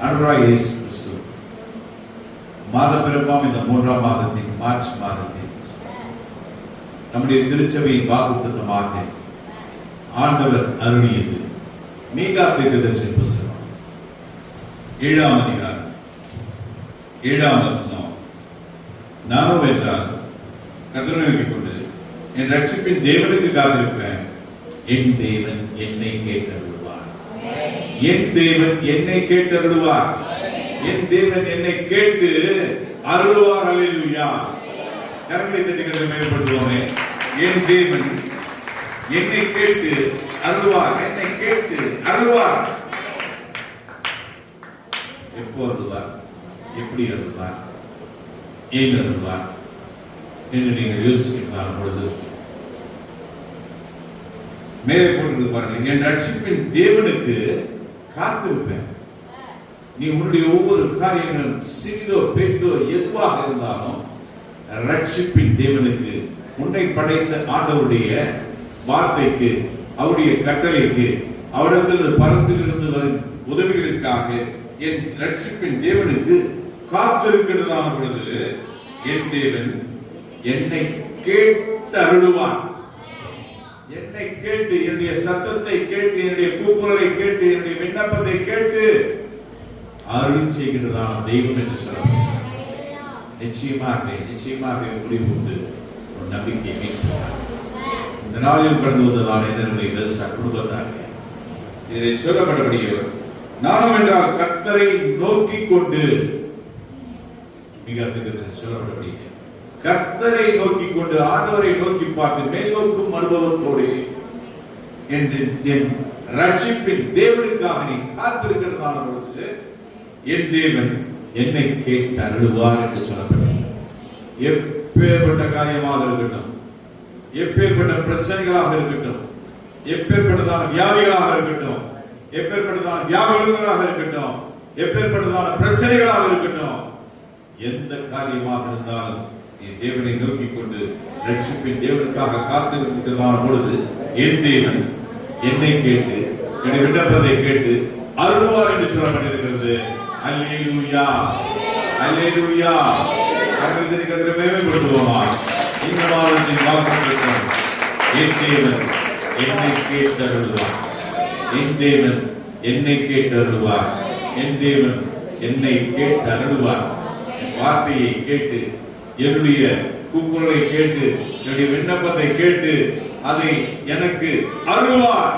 ஆண்டவராகிய இயேசு கிறிஸ்து மாதப்பிறப்பாம் இந்த 3ஆம் மாதத்தின் மார்ச் மாதத்தில் நம்முடைய திருச்சபையின் வாக்குத்தத்தமாக ஆண்டவர் அருளியது மீகா தீர்க்கதரிசியின் புஸ்தகம் 7ஆம் அதிகாரம் 7ஆம் வசனம். நானும் என்றால் கர்த்தரை நோக்கிக் கொண்டு என் ரட்சிப்பின் தேவனுக்கு காத்திருப்பேன். என் தேவன் என்னை கேட்டருளுவார். என் தேவன் என்னை கேட்டருளுவார். என் தேவன் என்னை கேட்டு அருளுவார். அல்லேலூயா. கரங்களை தட்டி மேம்படுத்துவோமே. என் தேவன் என்னை கேட்டு அருளுவார். என்னை கேட்டு அருளுவார். எப்போ அருளுவார்? எப்படி அருளுவார்? ஏன் அருளுவார் என்று நீங்கள் யோசிக்கின்ற பொழுது மேலே போட்டு பாருங்கள். என் ரட்சிப்பின் தேவனுக்கு காத்திருப்பேன். நீ உன்னுடைய ஒவ்வொரு காரியங்களும் சிறிதோ பெரிதோ எதுவாக இருந்தாலும் ரட்சிப்பின் தேவனுக்கு, உன்னை படைத்த ஆண்டவருடைய வார்த்தைக்கு, அவருடைய கட்டளைக்கு, அவரிடத்தில் பரத்திலிருந்து வரும் உதவிகளுக்காக என் ரட்சிப்பின் தேவனுக்கு காத்திருக்கிறதான பொழுது என் தேவன் என்னை கேட்டு அருளுவார். என்னை கேட்டு, என்னுடைய சத்தத்தை கேட்டு, என்னுடைய கூக்குரலை கேட்டு, என்னுடைய விண்ணப்பத்தை கேட்டு அருள் செய்கின்றதான தெய்வம் என்று சொல்ல நிச்சயமாக முடிவு உண்டு. ஒரு நம்பிக்கை மீட்கிறார். இந்த நாளில் கடந்து வந்ததான என்னுடைய குடும்பத்தார் இதை சொல்லப்படக்கூடிய நானும் என்றால் கர்த்தரை நோக்கி கொண்டு மிக சொல்லப்படக்கூடிய கர்த்தரை நோக்கி கொண்டு ஆண்டவரை நோக்கி பார்த்து மேல் நோக்கும் அனுபவத்தோடு என் ரட்சிப்பின் தேவனுக்காக நீ காத்திருக்கிறதான பொழுது என் தேவன் என்னை கேட்டு அருளுவார் என்று சொல்லப்பட்டது. எப்பேற்பட்ட காரியமாக இருக்கட்டும், எப்பேற்பட்ட பிரச்சனைகளாக இருக்கட்டும், எப்பேற்பட்டதான வியாதிகளாக இருக்கட்டும், எப்பேற்பட்டதான வியாபாரங்களாக இருக்கட்டும், எப்பேற்பட்டதான பிரச்சனைகளாக இருக்கட்டும், எந்த காரியமாக இருந்தாலும் நீ தேவனை நோக்கி கொண்டு ரட்சிப்பின் தேவனுக்காக காத்திருக்கிறதான பொழுது என் தேவன் என்னை கேட்டு, என்னுடைய விண்ணப்பத்தை கேட்டு அருளுவார் என்று சொல்லப்பட்டிருக்கிறது. அல்லேலூயா, அல்லேலூயா. கர்த்தரை மேம்படுத்துவோமா? இந்த மாதத்தின் வாக்குத்தத்தம் என் தேவன் என்னை கேட்டு அருளுவார். என் தேவன் என்னை கேட்டு அருளுவார். என் தேவன் என்னை கேட்டு அருளுவார். வார்த்தையை கேட்டு, என்னுடைய கூக்குரலை கேட்டு, என்னுடைய விண்ணப்பத்தை கேட்டு அதை எனக்கு அருளுவார்.